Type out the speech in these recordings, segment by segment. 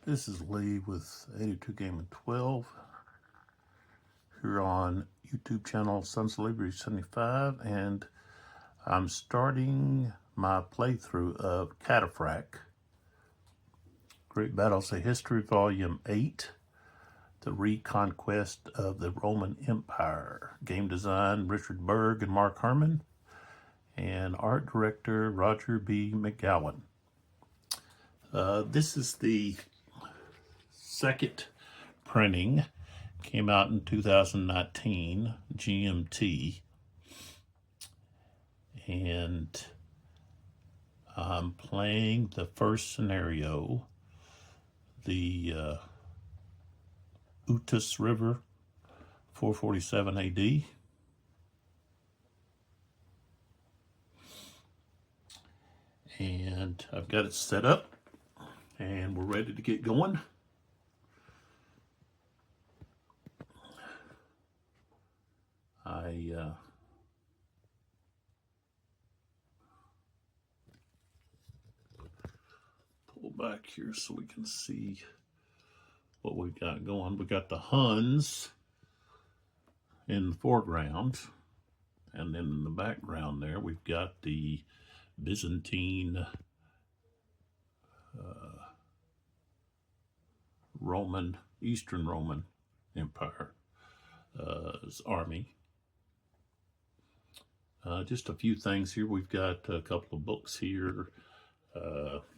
This is Lee with 82 Game and 12 here on YouTube channel Sons of Liberty 75, and I'm starting my playthrough of Cataphract, Great Battles of History, Volume 8, The Reconquest of the Roman Empire. Game design, Richard Berg and Mark Herman, and art director, Roger B. McGowan. This is the second printing, came out in 2019, GMT, and I'm playing the first scenario, the Utus River, 447 AD. And I've got it set up, and we're ready to get going. I pull back here so we can see what we've got going. We got the Huns in the foreground, and then in the background there we've got the Byzantine Roman, Eastern Roman Empire's army. Just a few things here. We've got a couple of books here.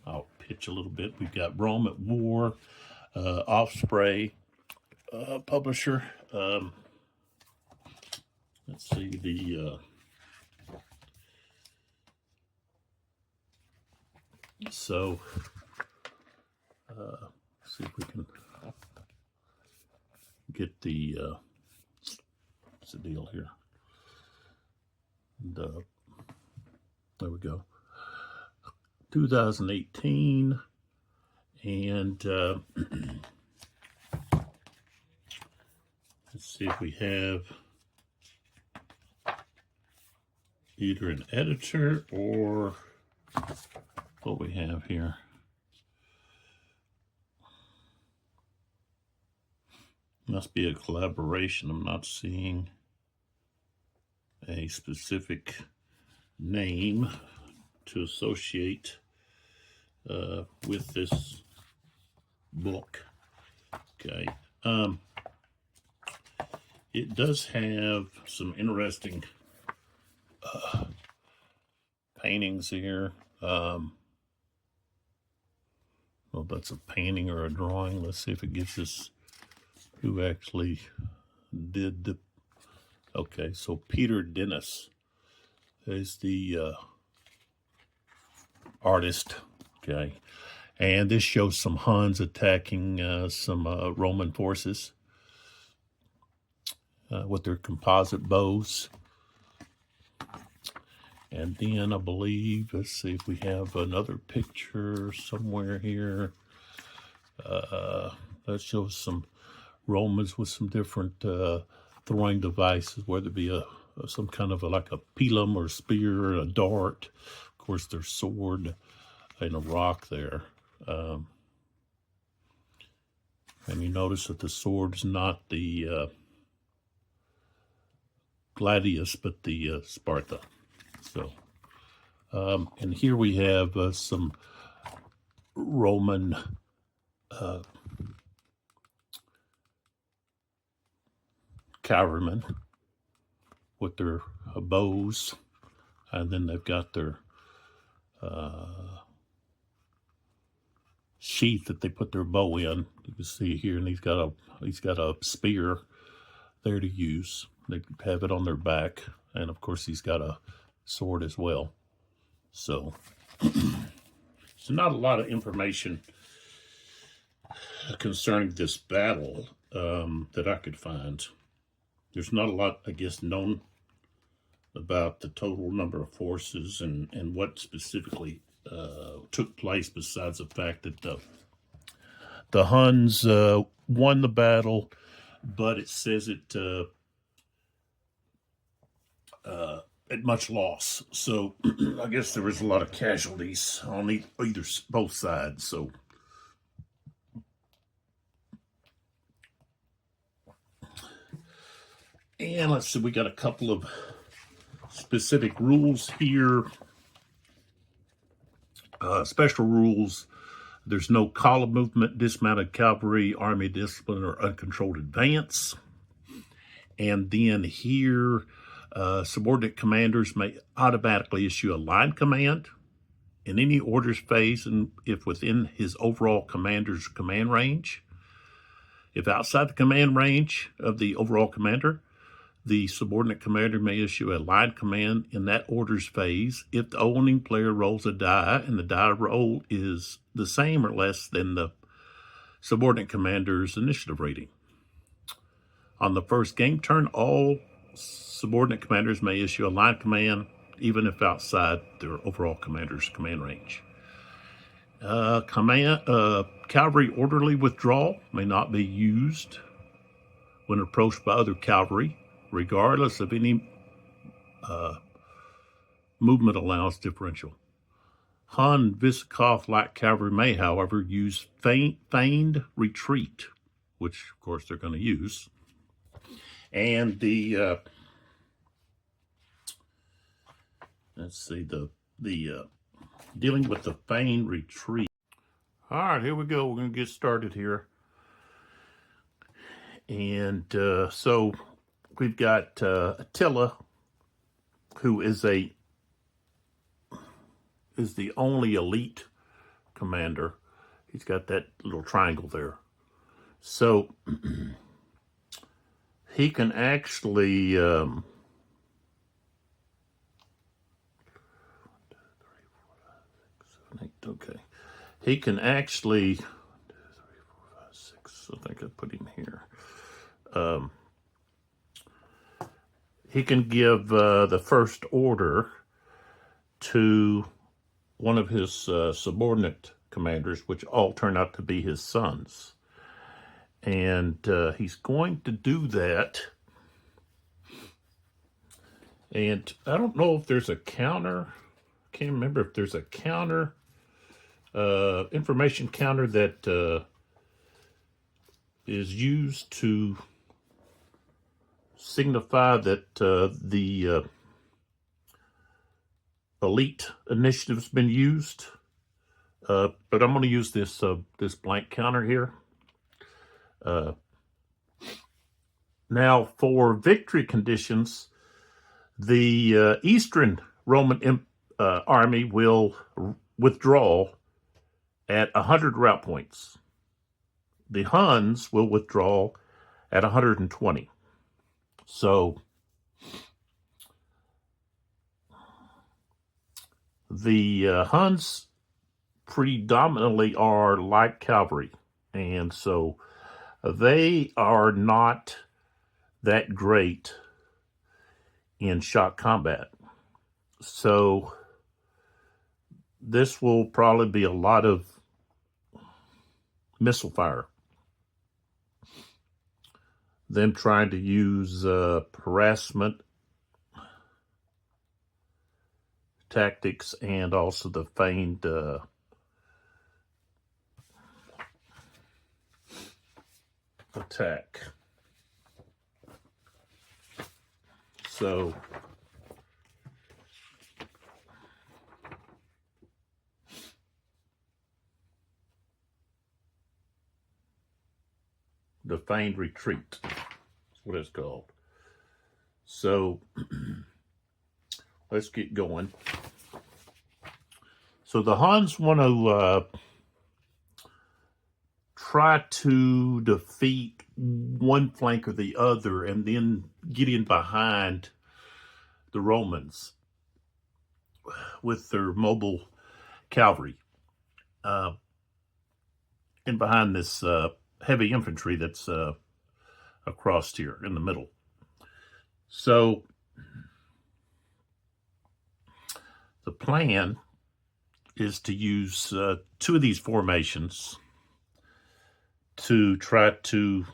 I'll pitch a little bit. We've got Rome at War, Offspray publisher. Let's see, the see if we can get the what's the deal here. And, there we go. 2018, and let's see if we have either an editor or what we have here. Must be a collaboration. I'm not seeing a specific name to associate with this book. Okay. It does have some interesting paintings here. Well, that's a painting or a drawing. Let's see if it gives us who actually did the... Okay, so Peter Dennis is the artist. Okay, and this shows some Huns attacking some Roman forces with their composite bows. And then I believe, let's see if we have another picture somewhere here. That shows some Romans with some different throwing devices, whether it be some kind of like a pilum or spear, a dart. Of course, their sword and a rock there. And you notice that the sword's not the gladius, but the Sparta. So, and here we have some Roman cavalrymen with their bows, and then they've got their sheath that they put their bow in. You can see here, and he's got a spear there to use. They have it on their back, and of course he's got a sword as well. So, so not a lot of information concerning this battle that I could find. There's not a lot, I guess, known about the total number of forces and what specifically took place, besides the fact that the Huns won the battle, but it says it at much loss. So I guess there was a lot of casualties on both sides. So And let's see, we got a couple of specific rules here. Special rules. There's no column movement, dismounted cavalry, army discipline, or uncontrolled advance. And then here, subordinate commanders may automatically issue a line command in any orders phase and if within his overall commander's command range. If outside the command range of the overall commander, the subordinate commander may issue a line command in that orders phase if the owning player rolls a die and the die roll is the same or less than the subordinate commander's initiative rating. On the first game turn, all subordinate commanders may issue a line command even if outside their overall commander's command range. Cavalry orderly withdrawal may not be used when approached by other cavalry, regardless of any movement allowance differential. Han Visikov light cavalry may, however, use feigned retreat, which of course they're going to use. And the let's see, the dealing with the feigned retreat. All right, here we go. We're going to get started here. And so we've got Attila, who is the only elite commander. He's got that little triangle there. So he can actually okay. He can actually 1, 2, 3, 4, 5, 6. I think I put him here. He can give the first order to one of his subordinate commanders, which all turn out to be his sons. And he's going to do that. And I don't know if there's a counter. I can't remember if there's a counter, information counter that is used to signify that the elite initiative's been used. But I'm going to use this this blank counter here. Now, for victory conditions, the Eastern Roman army will withdraw at 100 route points. The Huns will withdraw at 120. So the Huns predominantly are light cavalry, and so they are not that great in shot combat. So this will probably be a lot of missile fire. Them trying to use harassment tactics and also the feigned attack. So the feigned retreat is what it's called. So let's get going. So the Huns want to try to defeat one flank or the other and then get in behind the Romans with their mobile cavalry and behind this heavy infantry that's across here in the middle. So the plan is to use two of these formations to try to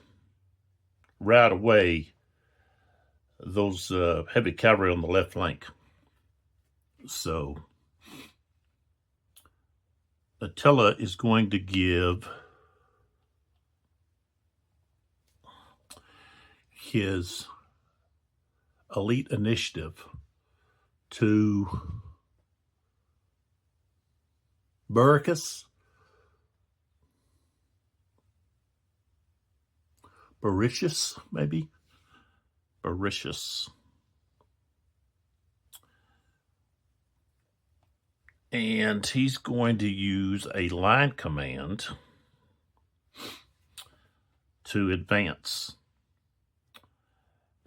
rout away those heavy cavalry on the left flank. So Attila is going to give his elite initiative to V.XIII, maybe? V.XIII. And he's going to use a line command to advance.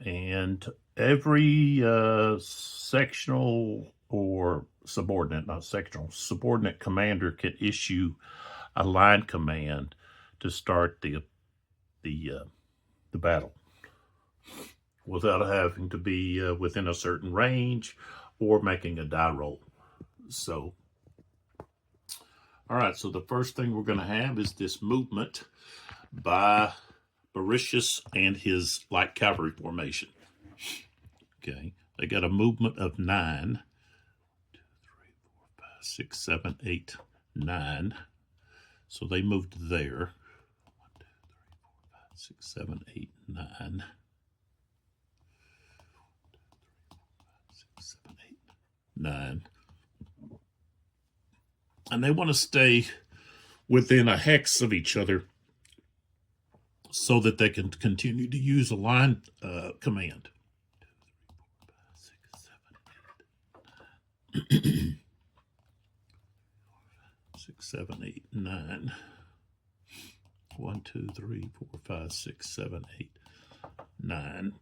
And every sectional or subordinate, not sectional, subordinate commander can issue a line command to start the battle without having to be within a certain range or making a die roll. So, all right, so the first thing we're going to have is this movement by V.XIII and his light cavalry formation. Okay, they got a movement of 9. 2, 3, 4, 5, 6, 7, 8, 9. So they moved there. 1, 2, 3, 4, 5, 6, 7, 8, 9. 1, 2, 3, 4, 5, 6, 7, 8, 9. And they want to stay within a hex of each other so that they can continue to use a line command. 2, 3, 4, 5, 6, 7, 8, 9. 6, 7, 8, 9. 1, 2, 3, 4, 5, 6, 7, 8, 9.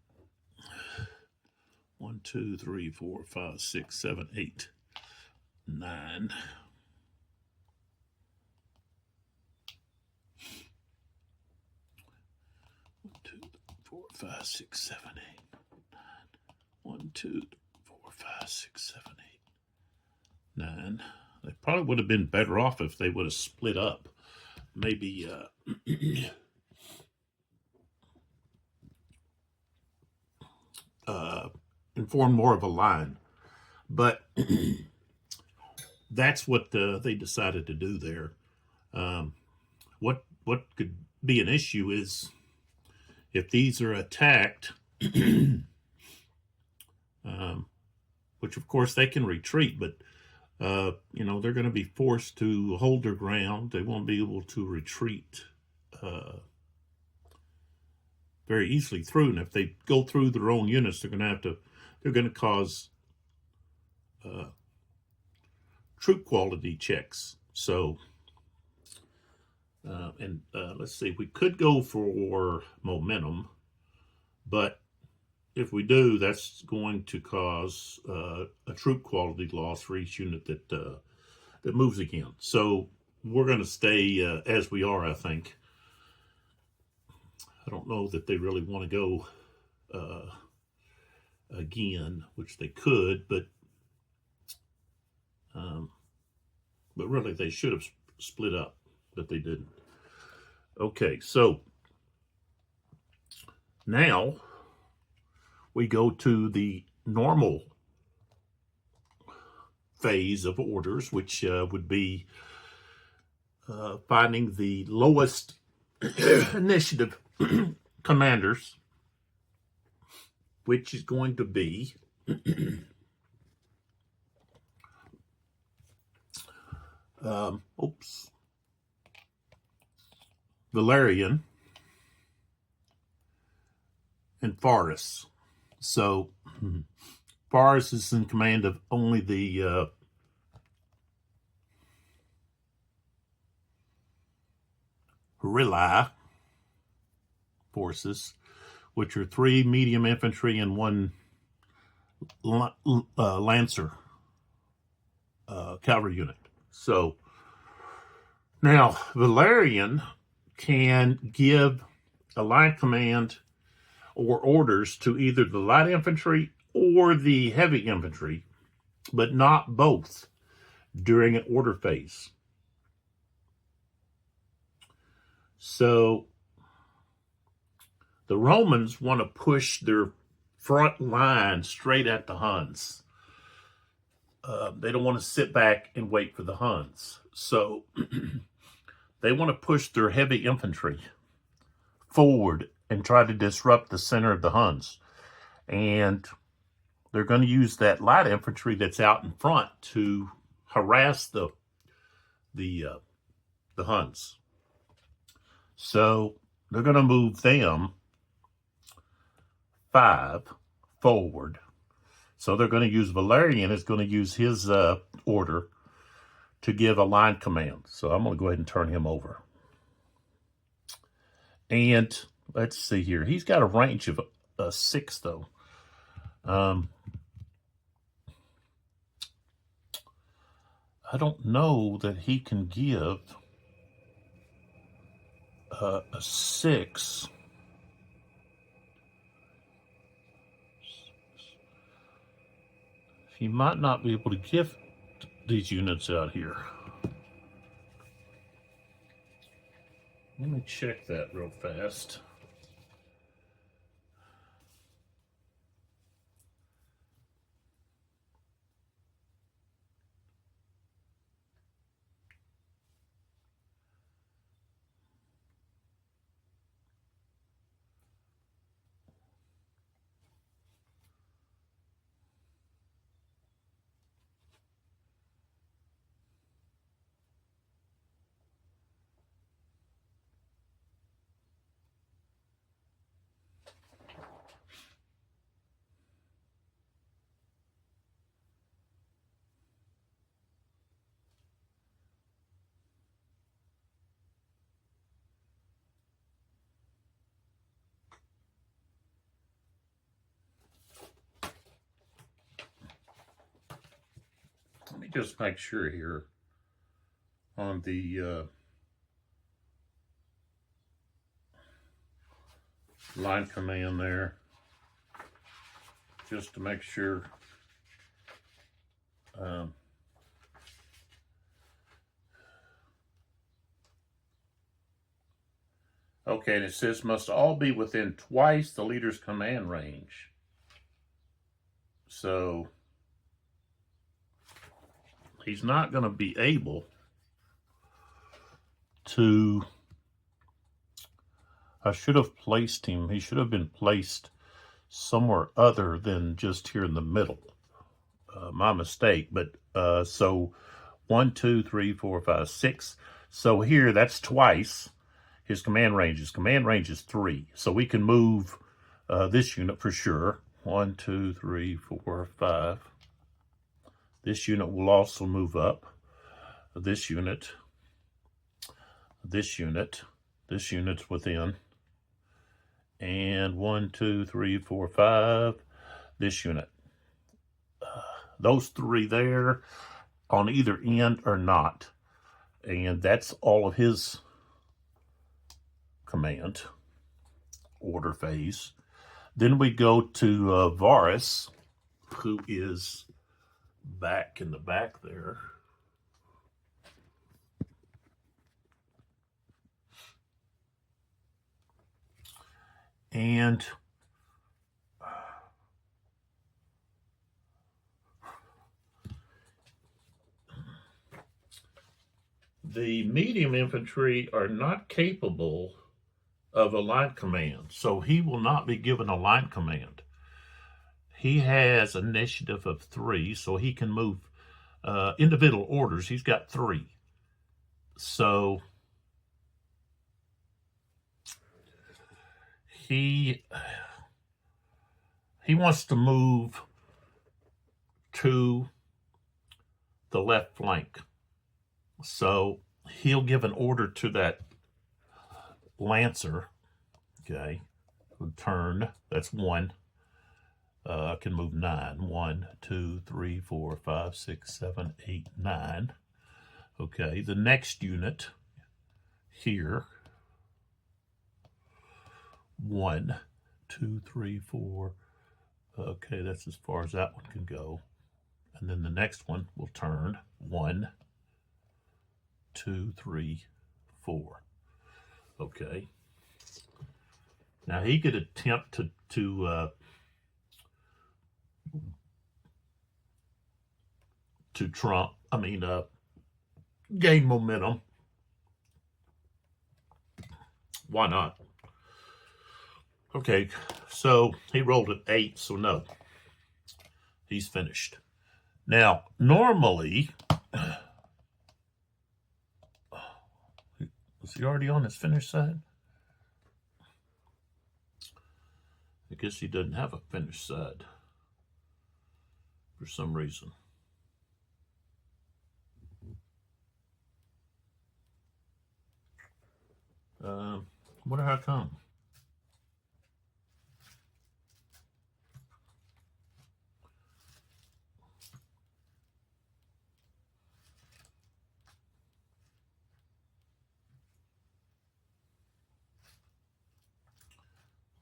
1, 2, 3, 4, 5, 6, 7, 8, 9. 5, 6, 7, 8, 9. 1, 2, 4, 5, 6, 7, 8, 9. They probably would have been better off if they would have split up. Maybe and formed more of a line. But that's what they decided to do there. What could be an issue is if these are attacked, which of course they can retreat, but they're going to be forced to hold their ground. They won't be able to retreat very easily through. And if they go through their own units, they're going to cause troop quality checks. So, let's see, we could go for momentum, but if we do, that's going to cause a troop quality loss for each unit that moves again. So we're going to stay as we are, I think. I don't know that they really want to go again, which they could, but really they should have split up, but they didn't. Okay, so now we go to the normal phase of orders, which would be finding the lowest initiative commanders, which is going to be Valerian and Forrest. So Forrest is in command of only the Rely forces, which are 3 medium infantry and 1 Lancer cavalry unit. So now Valerian can give a line command or orders to either the light infantry or the heavy infantry, but not both during an order phase. So the Romans want to push their front line straight at the Huns. They don't want to sit back and wait for the Huns. So they want to push their heavy infantry forward and try to disrupt the center of the Huns. And they're going to use that light infantry that's out in front to harass the Huns. So they're going to move them 5 forward. So they're going to use Valerian is going to use his order to give a line command. So I'm going to go ahead and turn him over. And let's see here. He's got a range of 6, though. I don't know that he can give a 6. He might not be able to give these units out here. Let me check that real fast. Let me just make sure here on the line command there, just to make sure. Okay, and it says must all be within twice the leader's command range. So he's not going to be able to. I should have placed him. He should have been placed somewhere other than just here in the middle. My mistake. But so 1, 2, 3, 4, 5, 6. So here, that's twice his command range. His command range is 3. So we can move this unit for sure. 1, 2, 3, 4, 5. This unit will also move up. This unit's within. And 1, 2, 3, 4, 5. This unit. Those 3 there on either end are not. And that's all of his command order phase. Then we go to Varus, who is back in the back there. And the medium infantry are not capable of a line command, so he will not be given a line command. He has initiative of 3, so he can move individual orders. He's got 3. So he wants to move to the left flank. So he'll give an order to that Lancer. Okay, turn. That's 1. I can move 9. 1, 2, 3, 4, 5, 6, 7, 8, 9. Okay, the next unit here. 1, 2, 3, 4. Okay, that's as far as that one can go. And then the next one will turn. 1, 2, 3, 4. Okay. Now he could attempt to gain momentum. Why not? Okay, so he rolled an 8, so no. He's finished. Now, normally, was he already on his finished side? I guess he doesn't have a finished side for some reason. Wonder how come.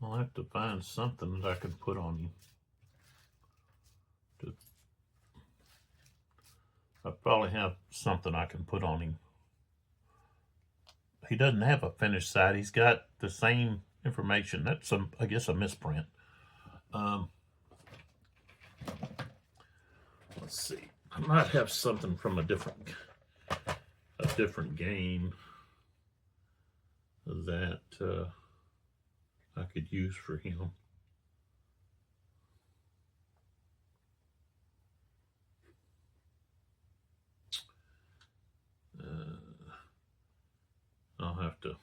I'll have to find something that I can put on him. I probably have something I can put on him. He doesn't have a finished side. He's got the same information. That's, I guess, a misprint. Let's see. I might have something from a different game that I could use for him. I'll have to.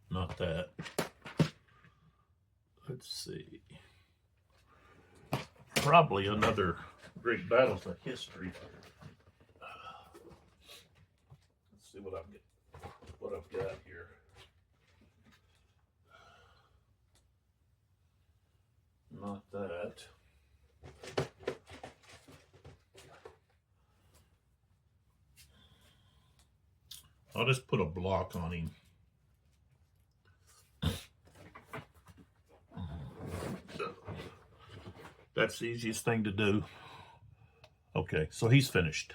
Not that. Let's see. Probably another Great Battles of History. Let's see what I've got here. Not that. I'll just put a block on him. That's the easiest thing to do. Okay, so he's finished.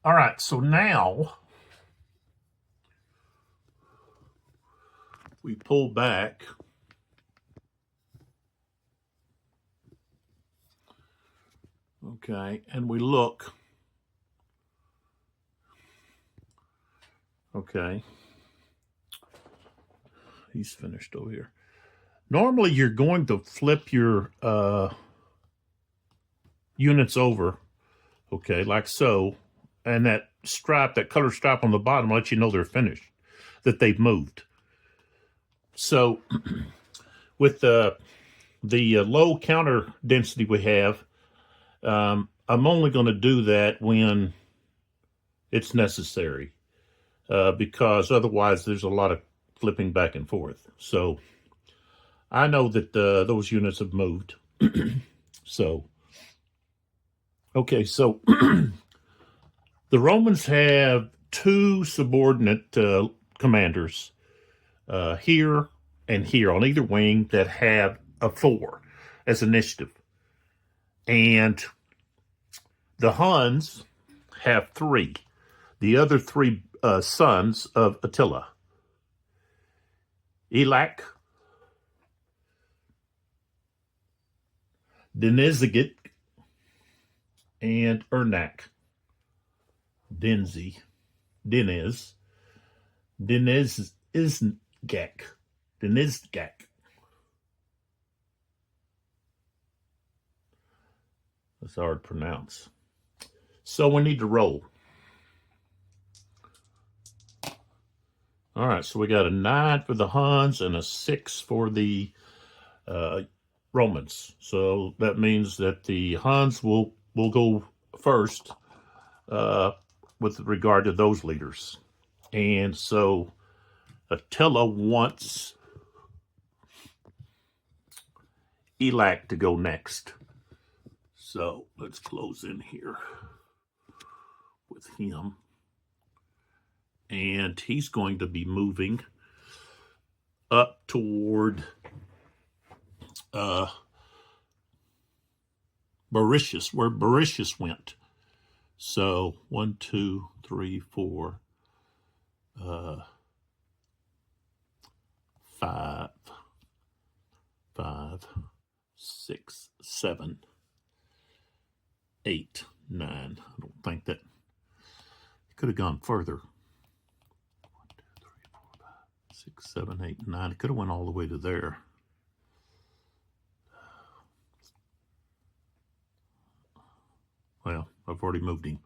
All right, so now we pull back. Okay, and we look. Okay. He's finished over here. Normally, you're going to flip your units over, okay, like so, and that stripe, that color stripe on the bottom, lets you know they're finished, that they've moved. So, with the low counter density we have, I'm only going to do that when it's necessary, because otherwise there's a lot of flipping back and forth. So I know that those units have moved. So, okay, so the Romans have two subordinate commanders here and here on either wing that have a 4 as initiative. And the Huns have 3. The other 3 sons of Attila. Elac, Denizigit, and Ernak. Deniz, Denizgak. That's hard to pronounce. So we need to roll. All right, so we got a 9 for the Huns and a 6 for the Romans. So that means that the Huns will go first with regard to those leaders. And so Attila wants Elac to go next. So let's close in here with him. And he's going to be moving up toward Mauritius, where Mauritius went. So 1, 2, 3, 4, 5, 6, 7, 8, 9. I don't think that could have gone further. 1, 2, 3, 4, 5, 6, 6, 7, 8, 9. It could have went all the way to there. Well, I've already moved him.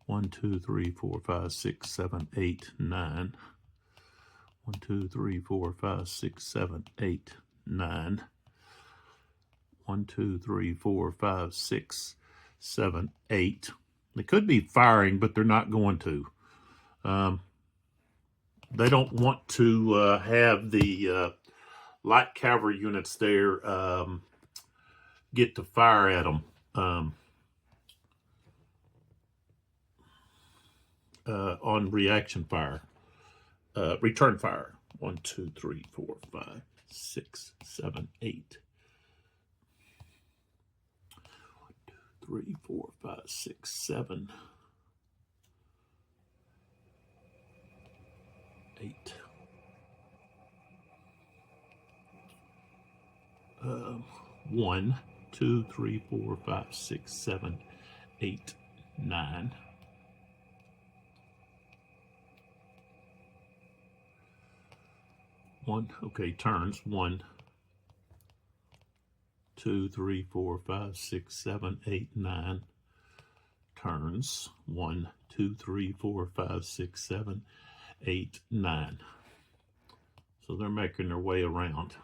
1, 2, 3, 4, 5, 6, 7, 8, 9. 1, 2, 3, 4, 5, 6, 7, 8, 9. 1, 2, 3, 4, 5, 6, 7, 8. They could be firing, but they're not going to. They don't want to have the light cavalry units there get to fire at them on reaction fire, return fire. 1, 2, 3, 4, 5, 6, 7, 8. 1, 2, 3, 4, 5, 6, 7, 8. 1, 2, 3, 4, 5, 6, 7, 8, 9. 1, okay, turns. 1, 2, 3, 4, 5, 6, 7, 8, 9. Turns. 1, 2, 3, 4, 5, 6, 7, 8, 9. So they're making their way around.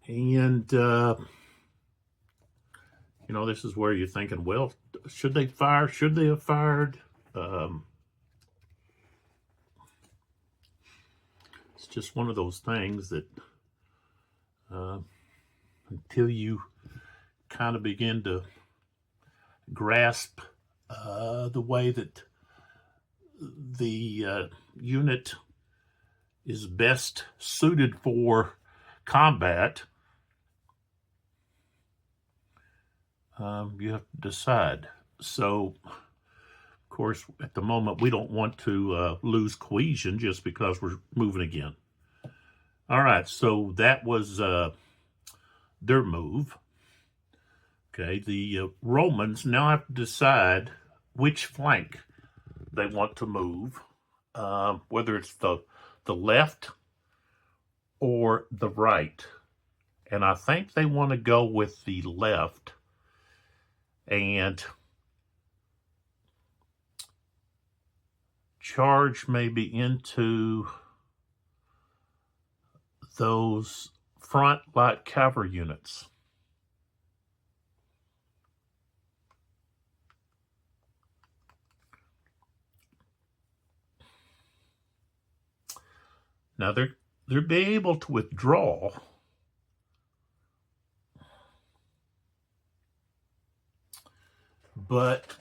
And, you know, this is where you're thinking, well, should they fire? Should they have fired? It's just one of those things that until you kind of begin to grasp the way that the unit is best suited for combat, you have to decide. So, of course, at the moment, we don't want to lose cohesion just because we're moving again. All right, so that was their move. Okay, the Romans now have to decide which flank they want to move, whether it's the left or the right. And I think they want to go with the left and charge maybe into those front light cavalry units. Now they're being able to withdraw, but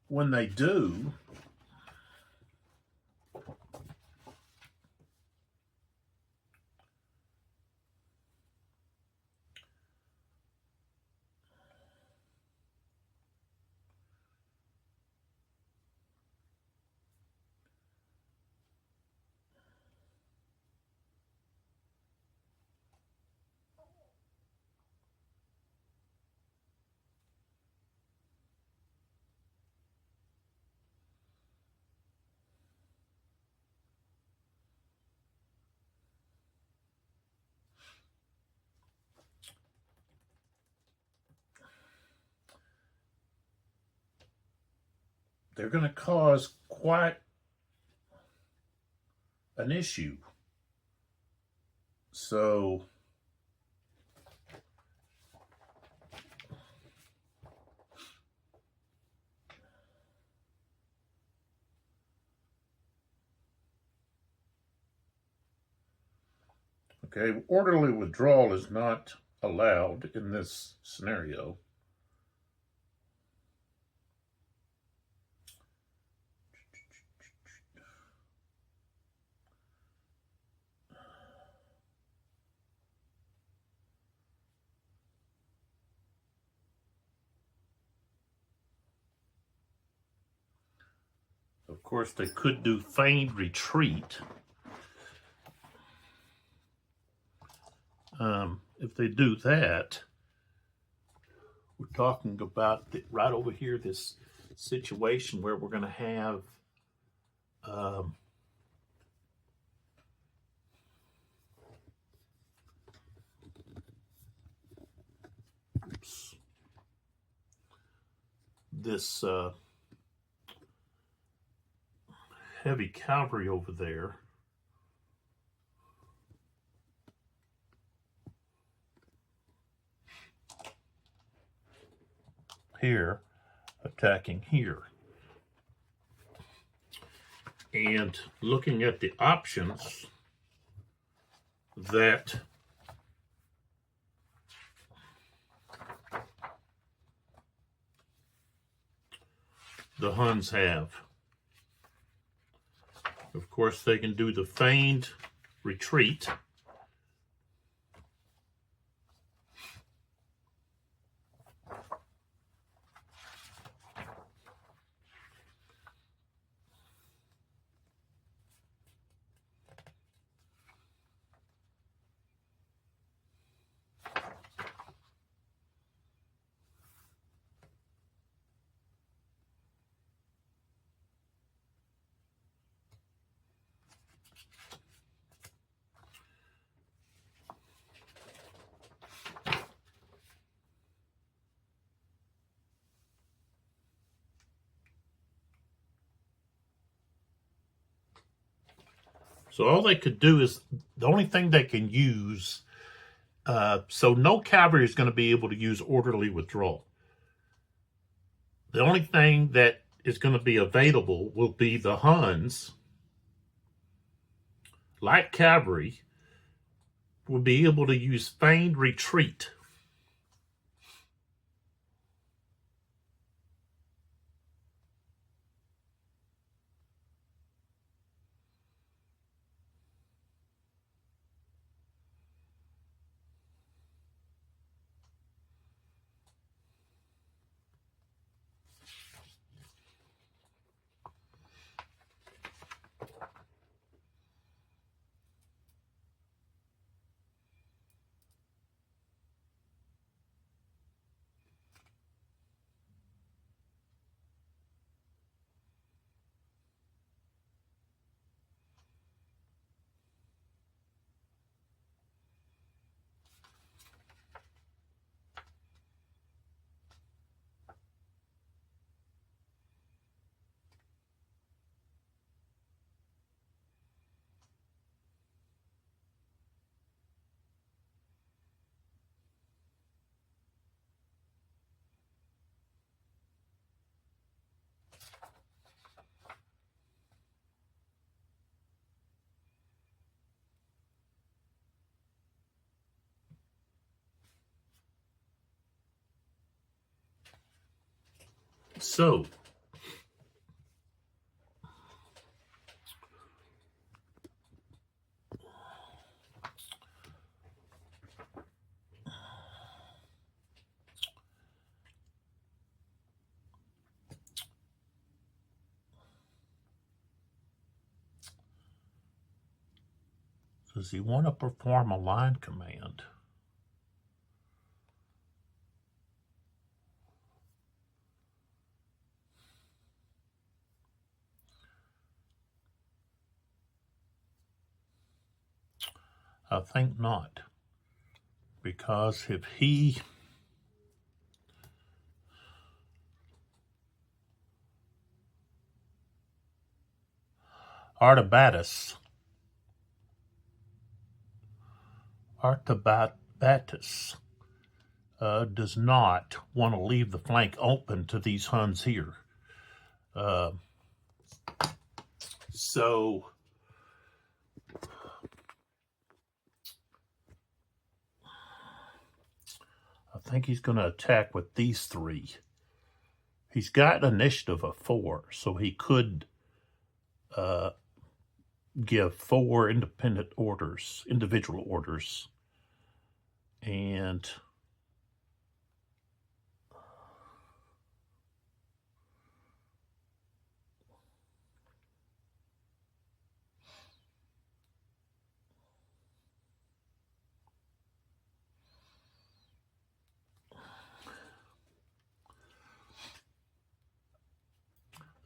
when they do, they're going to cause quite an issue. So okay, orderly withdrawal is not allowed in this scenario. Of course, they could do feigned retreat. if they do that, we're talking about right over here, this situation where we're going to have this heavy cavalry over there. Here, attacking here. And looking at the options that the Huns have. Of course, they can do the feigned retreat. So all they could do is, the only thing they can use, so no cavalry is going to be able to use orderly withdrawal. The only thing that is going to be available will be the Huns, like cavalry, will be able to use feigned retreat. So does he want to perform a line command? I think not, because if he Artabatus does not want to leave the flank open to these Huns here. So I think he's going to attack with these three. He's got initiative of 4, so he could give 4 individual orders. And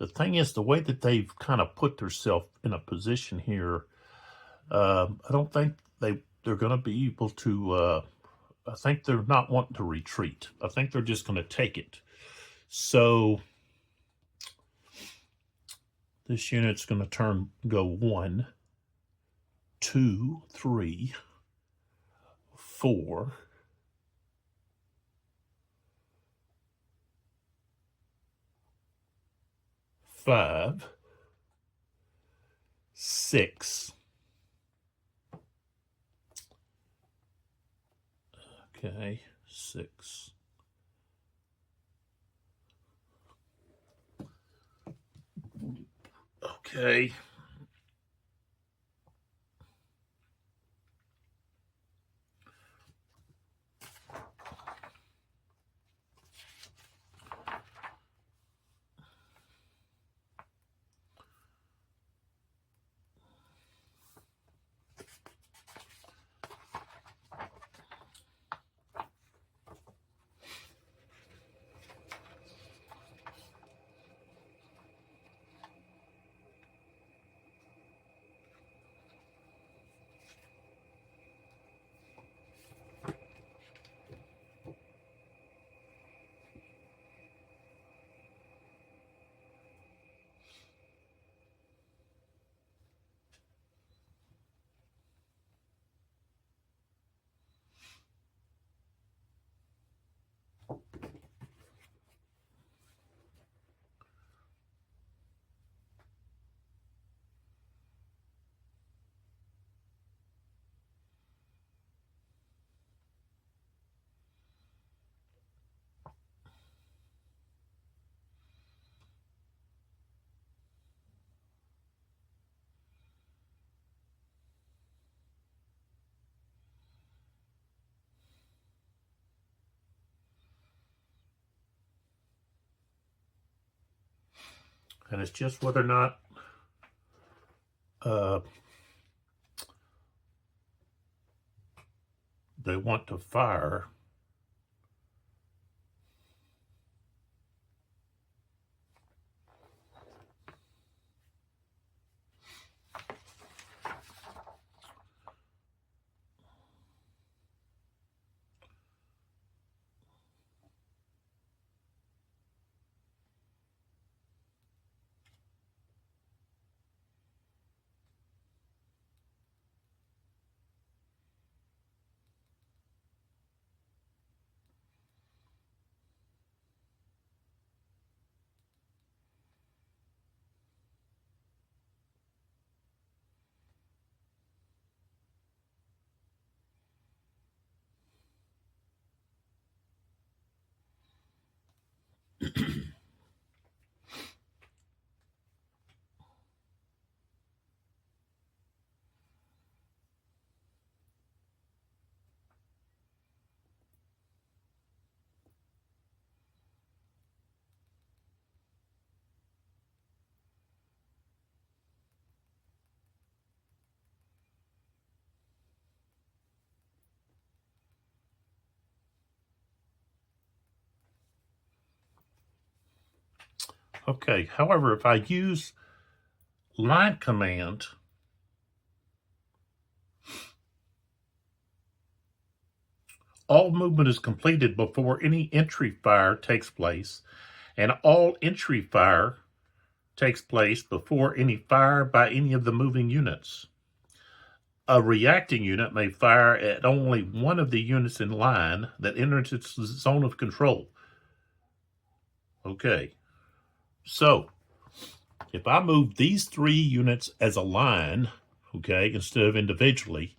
the thing is, the way that they've kind of put themselves in a position here, I don't think they're going to be able to, I think they're not wanting to retreat. I think they're just going to take it. So this unit's going to go 1, 2, 3, 4, 5, 6. Okay, 6. Okay. And it's just whether or not they want to fire. Okay, however, if I use line command, all movement is completed before any entry fire takes place, and all entry fire takes place before any fire by any of the moving units. A reacting unit may fire at only one of the units in line that enters its zone of control. Okay, so if I move these 3 units as a line, okay, instead of individually,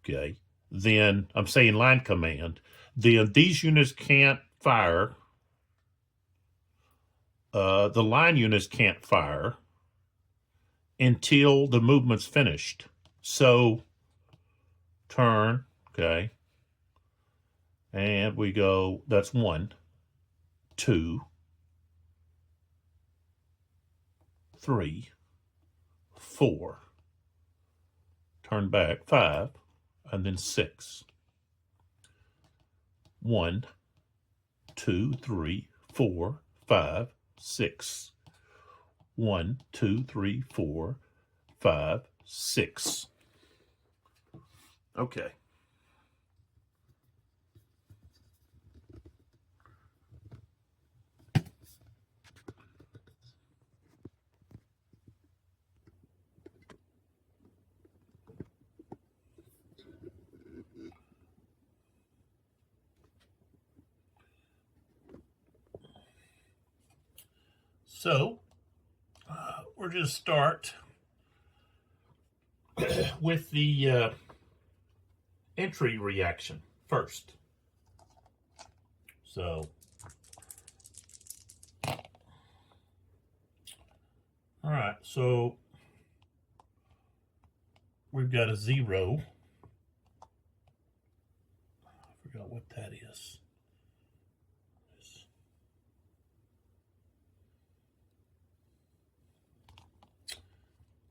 okay, then I'm saying line command, then these units can't fire. The line units can't fire until the movement's finished. So turn, okay, and we go, that's 1, 2, 3, 4, turn back 5, and then 6. 1, 2, 3, 4, 5, 6. 1, 2, 3, 4, 5, 6. Okay. So, we're going to start with the entry reaction first. So, all right, so we've got a 0. I forgot what that is.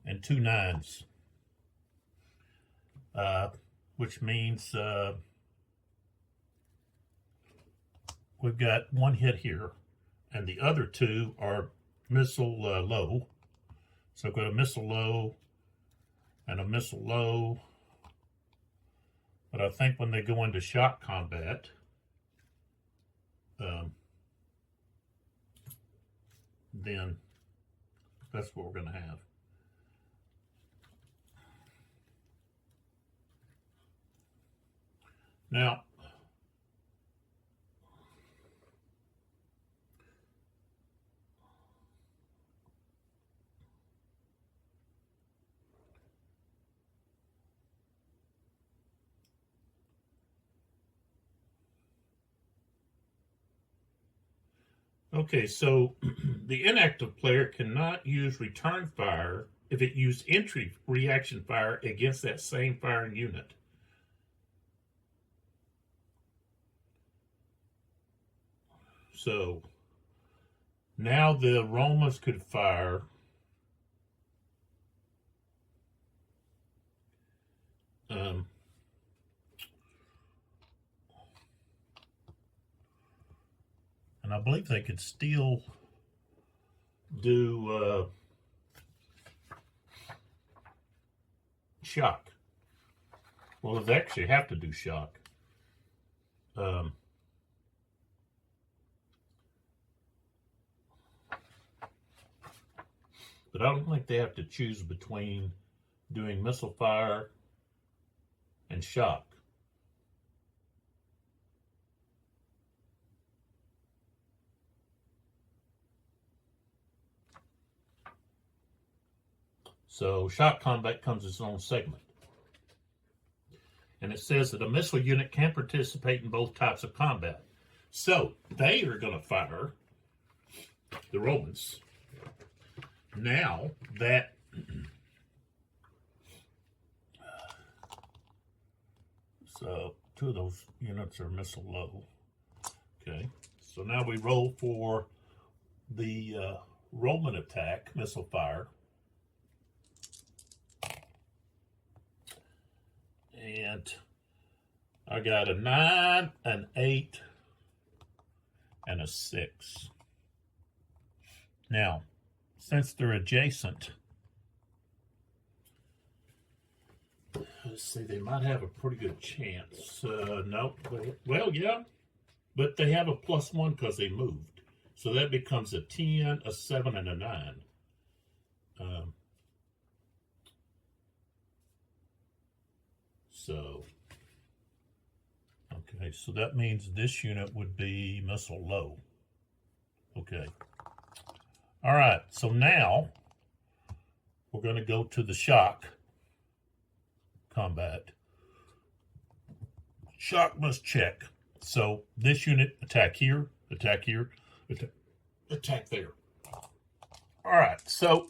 And 2 9s, which means we've got 1 hit here, and the other 2 are missile low. So I've got a missile low and a missile low. But I think when they go into shock combat, then that's what we're going to have. Now, okay, so the inactive player cannot use return fire if it used entry reaction fire against that same firing unit. So now the Romans could fire and I believe they could still do shock. Well, they actually have to do shock. But I don't think they have to choose between doing missile fire and shock. So shock combat comes as its own segment. And it says that a missile unit can participate in both types of combat. So they are going to fire, the Romans, now that so 2 of those units are missile low. Okay, so now we roll for the Roman attack, missile fire. And I got a 9, an 8, and a 6. Now, since they're adjacent, let's see, they might have a pretty good chance. No, well, yeah, but they have a +1 because they moved. So that becomes a 10, a 7, and a 9. So, okay, so that means this unit would be missile low. Okay. All right, so now we're going to go to the shock combat. Shock must check. So this unit attack here, attack here, attack there. All right, so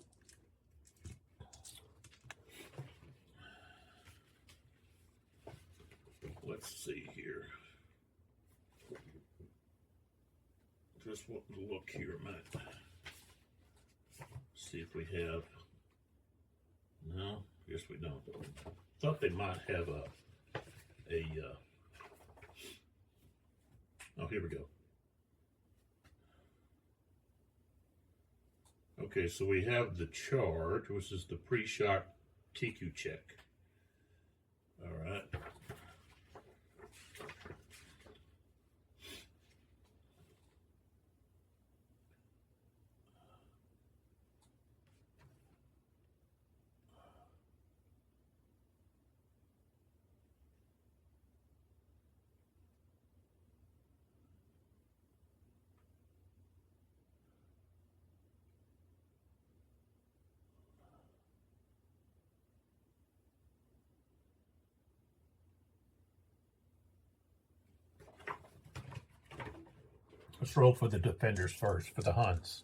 let's see here. Just want to look here a minute. See if we have. No, guess we don't. Thought they might have a oh, here we go. Okay, so we have the charge, which is the pre-shock TQ check. All right. Let's roll for the defenders first, for the Huns.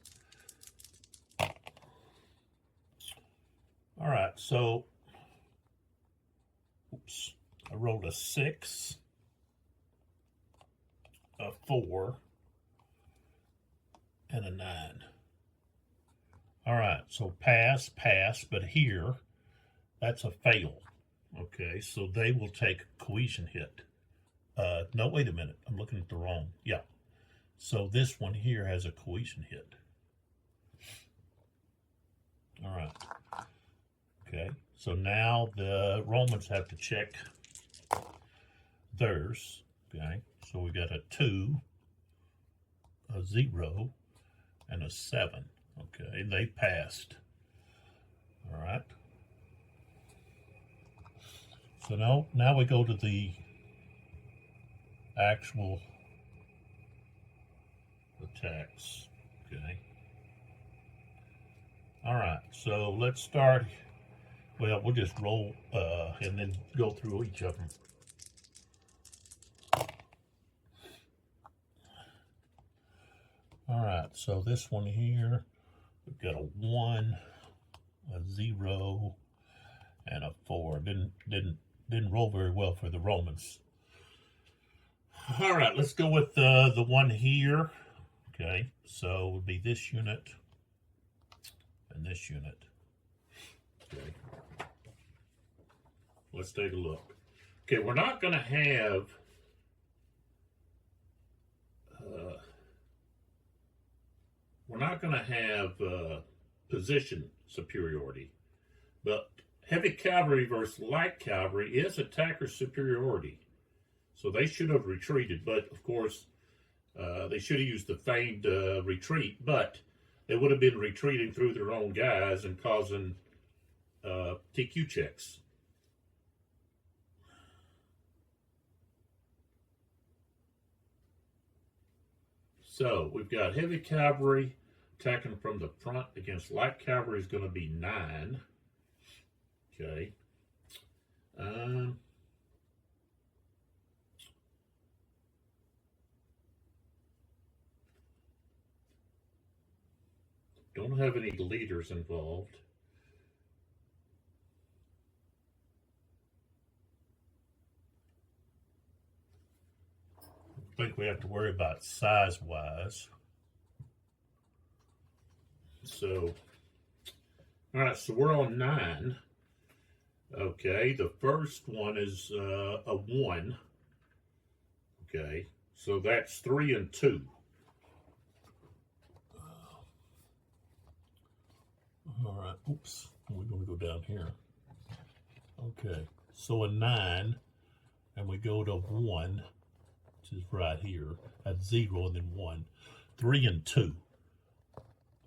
All right, so, oops, I rolled a 6, a 4, and a 9. All right, so pass, but here, that's a fail. Okay, so they will take a cohesion hit. No, wait a minute, I'm looking at the wrong, yeah. So this one here has a cohesion hit. All right. Okay, so now the Romans have to check theirs. Okay, so we got a 2, a 0, and a 7. Okay, they passed. All right. So now we go to the actual attacks. Okay. All right, so let's start. Well, we'll just roll and then go through each of them. All right, so this one here, we've got a 1, a 0, and a 4. Didn't roll very well for the Romans. All right, let's go with the one here. Okay, so it would be this unit and this unit. Okay, let's take a look. Okay, we're not going to have position superiority, but heavy cavalry versus light cavalry is attacker superiority. So they should have retreated, but of course, they should have used the feigned retreat, but they would have been retreating through their own guys and causing TQ checks. So we've got heavy cavalry attacking from the front against light cavalry is going to be 9. Okay. Don't have any leaders involved. I think we have to worry about size-wise. So, all right, so we're on 9. Okay, the first one is a 1. Okay, so that's 3 and 2. All right, oops, we're going to go down here. Okay, so a 9, and we go to 1, which is right here, at 0 and then 1. 3 and 2.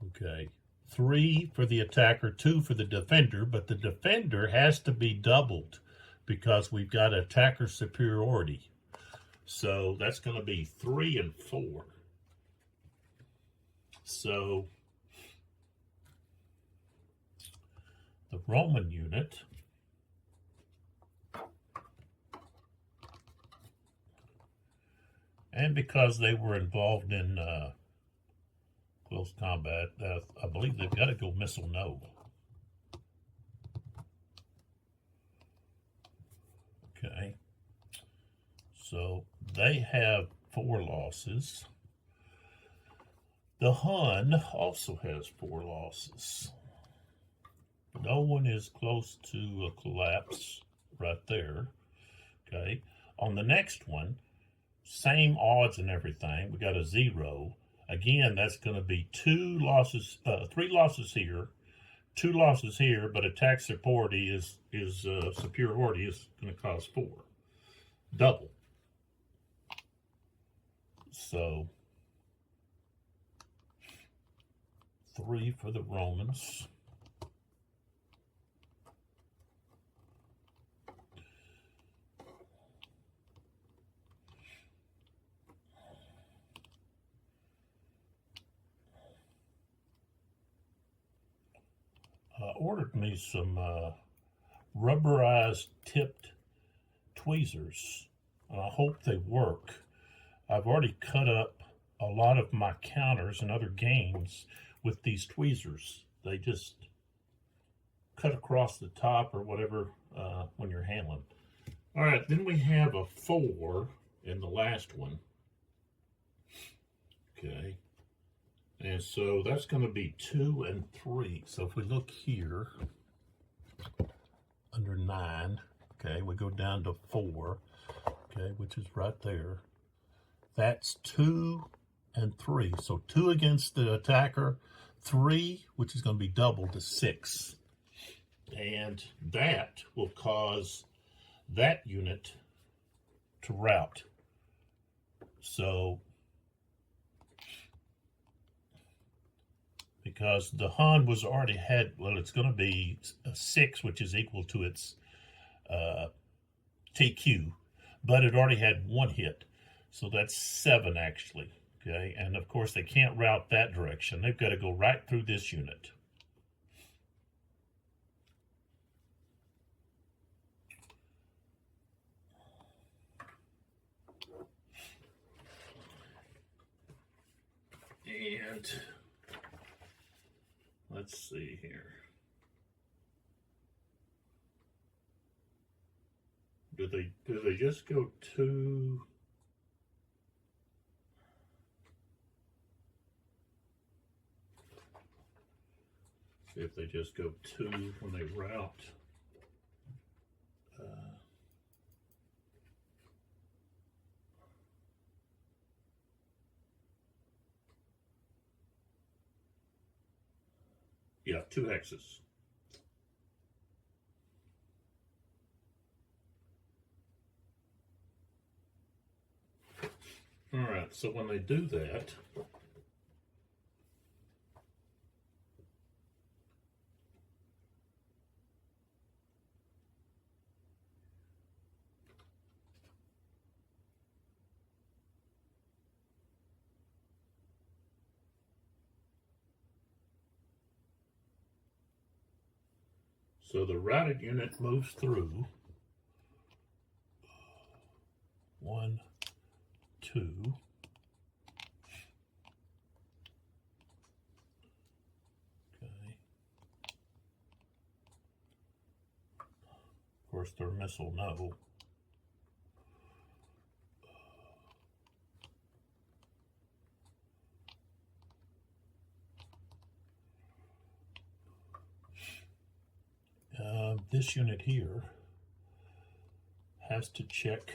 Okay, 3 for the attacker, 2 for the defender, but the defender has to be doubled because we've got attacker superiority. So that's going to be 3 and 4. So the Roman unit and because they were involved in close combat, I believe they've got to go missile no. Okay, so they have 4 losses. The Hun also has 4 losses. No one is close to a collapse right there. Okay, on the next one, same odds and everything. We got a 0, Again, that's going to be 3 losses here, 2 losses here, but attack superiority is going to cause 4, double. So 3 for the Romans. Ordered me some rubberized tipped tweezers. I hope they work. I've already cut up a lot of my counters in other games with these tweezers. They just cut across the top or whatever when you're handling. All right, then we have a 4 in the last one. Okay. And so that's going to be 2 and 3. So if we look here, under 9, okay, we go down to 4, okay, which is right there. That's 2 and 3. So 2 against the attacker, 3, which is going to be doubled to 6. And that will cause that unit to rout. So because the Hun was already had, well, it's going to be a 6, which is equal to its TQ, but it already had 1 hit. So that's 7, actually, okay? And, of course, they can't route that direction. They've got to go right through this unit. And let's see here. Do they just go 2? See if they just go 2 when they route. Yeah, 2 hexes. All right, so when they do that, so the routed unit moves through 1, 2. Okay. Of course, their missile, no. This unit here has to check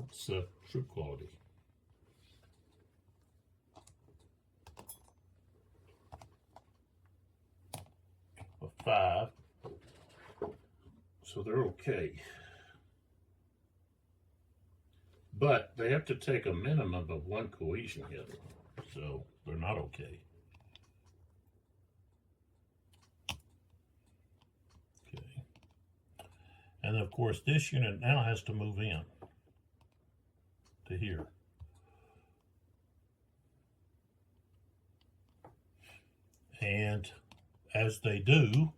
its troop quality. A 5, so they're okay. But they have to take a minimum of 1 cohesion hit, so they're not okay. And of course, this unit now has to move in to here. And as they do,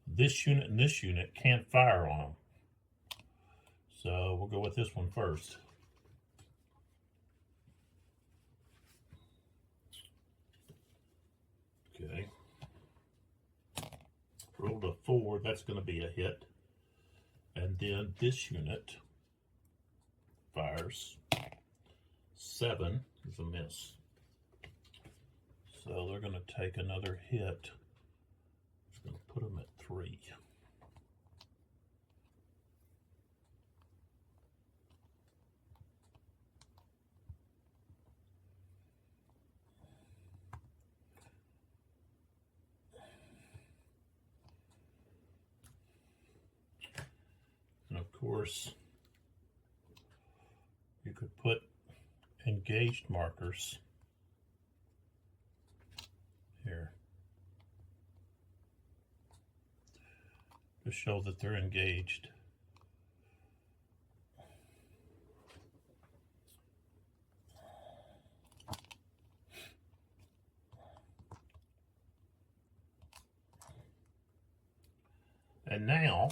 this unit and this unit can't fire on them. So we'll go with this one first. Okay. Rolled a 4, that's going to be a hit. And then this unit fires. 7 is a miss. So they're going to take another hit. It's going to put them at 3. course, you could put engaged markers here to show that they're engaged. And now,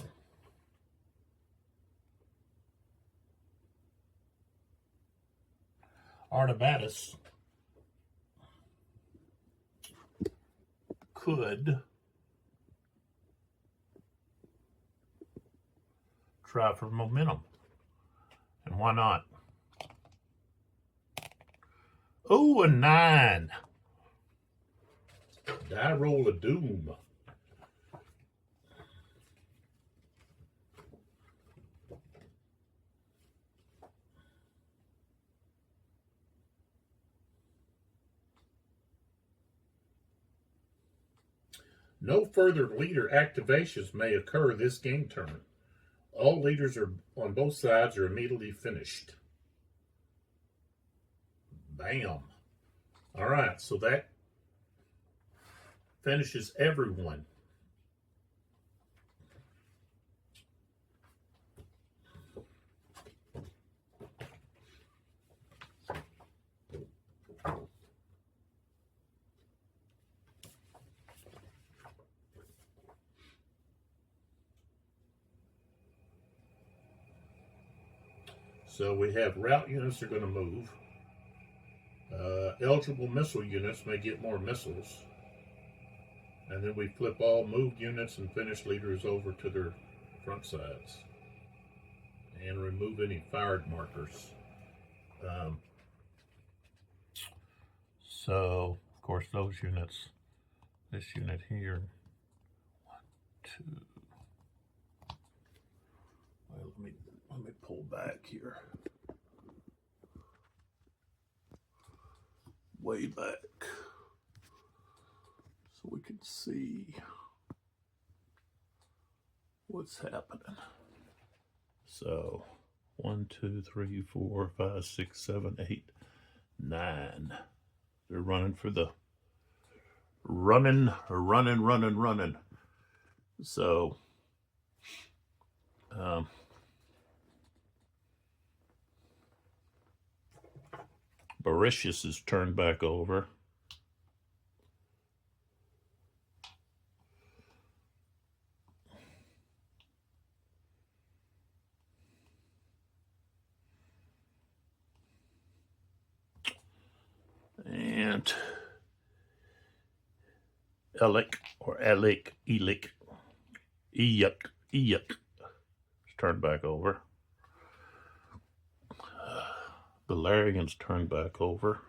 Artabatus could try for momentum. And why not? Oh, a 9. Die roll of doom. No further leader activations may occur this game turn. All leaders are on both sides are immediately finished. Bam. All right, so that finishes everyone. So we have route units are going to move. Eligible missile units may get more missiles. And then we flip all moved units and finished leaders over to their front sides. And remove any fired markers. So, of course, those units, this unit here, 1, 2. Well, let me pull back here. Way back. So we can see what's happening. So 1, 2, 3, 4, 5, 6, 7, 8, 9. They're running for the running. So Baricius is turned back over. And Elic is turned back over. Valerian's turned back over.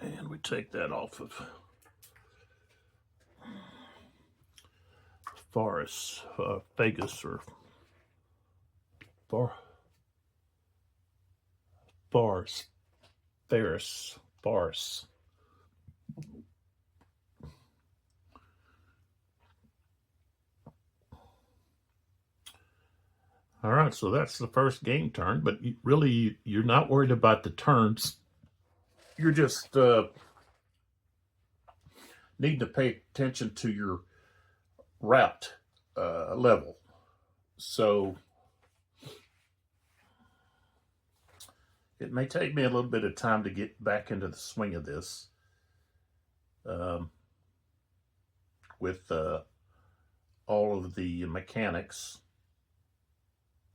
And we take that off of Forest, Vegas, or Ferris. All right, so that's the first game turn, but really you're not worried about the turns. You're just need to pay attention to your route level. So it may take me a little bit of time to get back into the swing of this with all of the mechanics,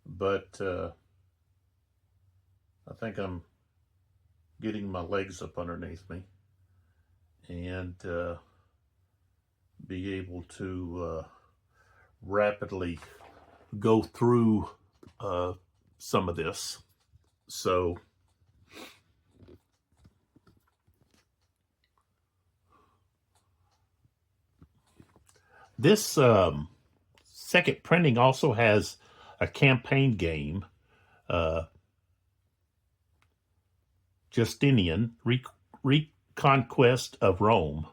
but I think I'm getting my legs up underneath me and be able to rapidly go through some of this. So this second printing also has a campaign game, Justinian, conquest of Rome,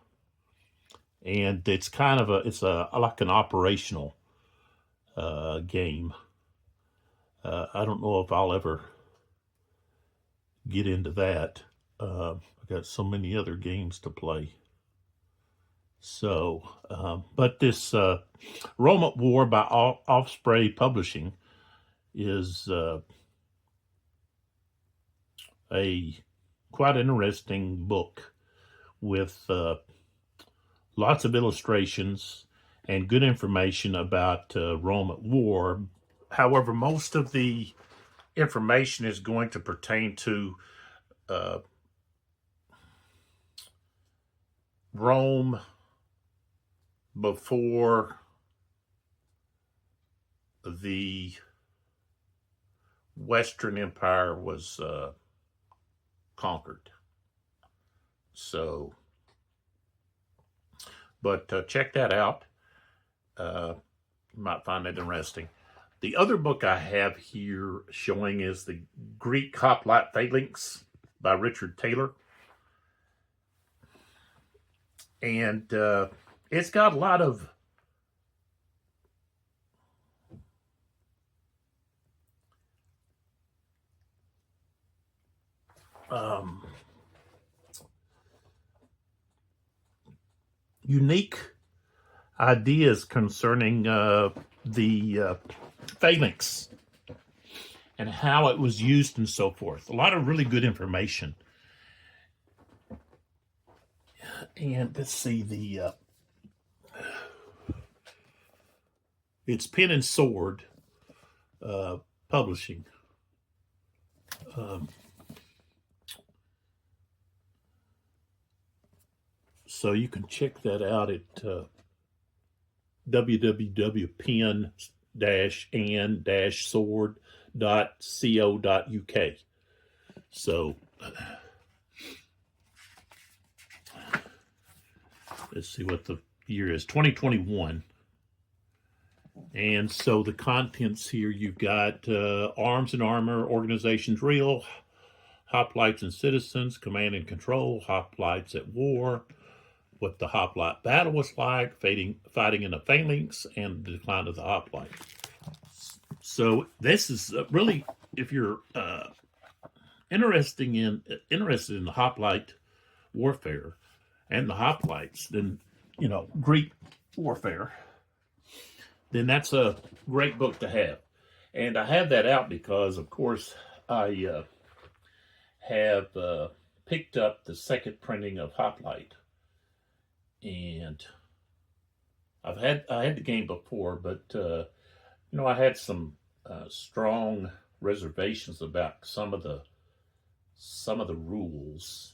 and it's kind of it's like an operational game. I don't know if I'll ever get into that. I've got so many other games to play. So, but this Rome at War by Offspray Publishing is a quite interesting book with lots of illustrations and good information about Rome at War. However, most of the information is going to pertain to Rome before the Western Empire was conquered. So, but check that out. You might find it interesting. The other book I have here showing is the Greek Hoplite Phalanx by Richard Taylor. And it's got a lot of unique ideas concerning the phalanx and how it was used and so forth. A lot of really good information. And let's see, it's Pen and Sword Publishing. So you can check that out at www.pen-and-sword.co.uk. So let's see what the year is, 2021. And so the contents here, you've got Arms and Armor, Organizations Real, Hoplites and Citizens, Command and Control, Hoplites at War, what the hoplite battle was like, fighting in the phalanx, and the decline of the hoplite. So this is really, if you're interested in the hoplite warfare and the hoplites, then Greek warfare, then that's a great book to have. And I have that out because, of course, I have picked up the second printing of Hoplite. And I had the game before, but I had some strong reservations about some of the rules,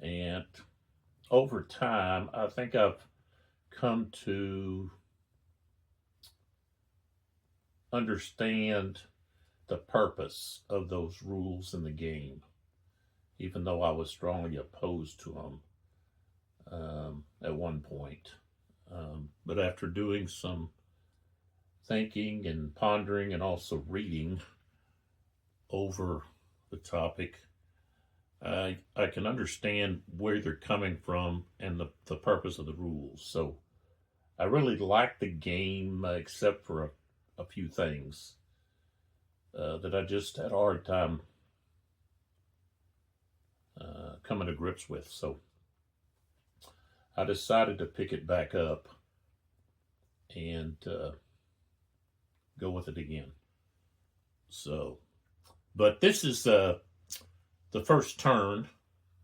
and over time, I think I've come to understand the purpose of those rules in the game, even though I was strongly opposed to them at one point. But after doing some thinking and pondering and also reading over the topic, I can understand where they're coming from and the purpose of the rules. So I really like the game, except for a few things that I just had a hard time coming to grips with. So I decided to pick it back up and go with it again. So, but this is the first turn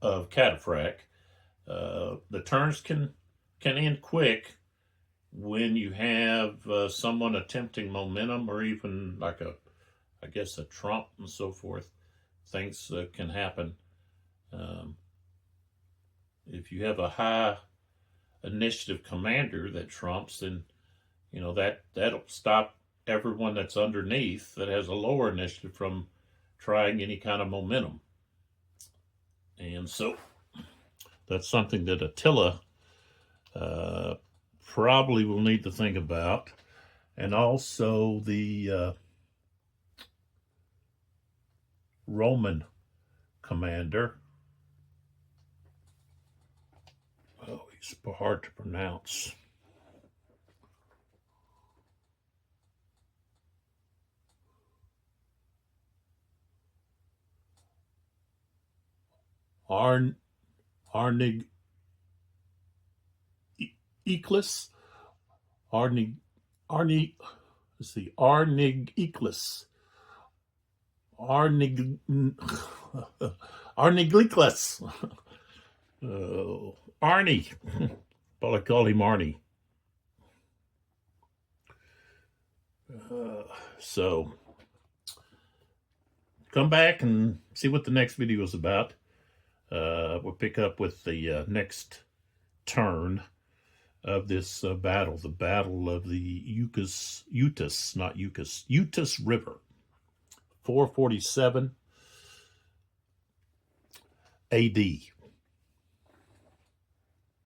of Cataphract. The turns can end quick when you have someone attempting momentum, or even like a trump and so forth. Things can happen. If you have a high initiative commander that trumps, then that'll stop everyone that's underneath that has a lower initiative from trying any kind of momentum. And so that's something that Attila probably will need to think about. And also the Roman commander It's hard to pronounce. Arnig Eclis. Arnig let's see, Arnigiclis. Arniglicus. Arnie. But I call him Arnie. So come back and see what the next video is about. We'll pick up with the next turn of this battle, the Battle of the Utus River, 447 AD.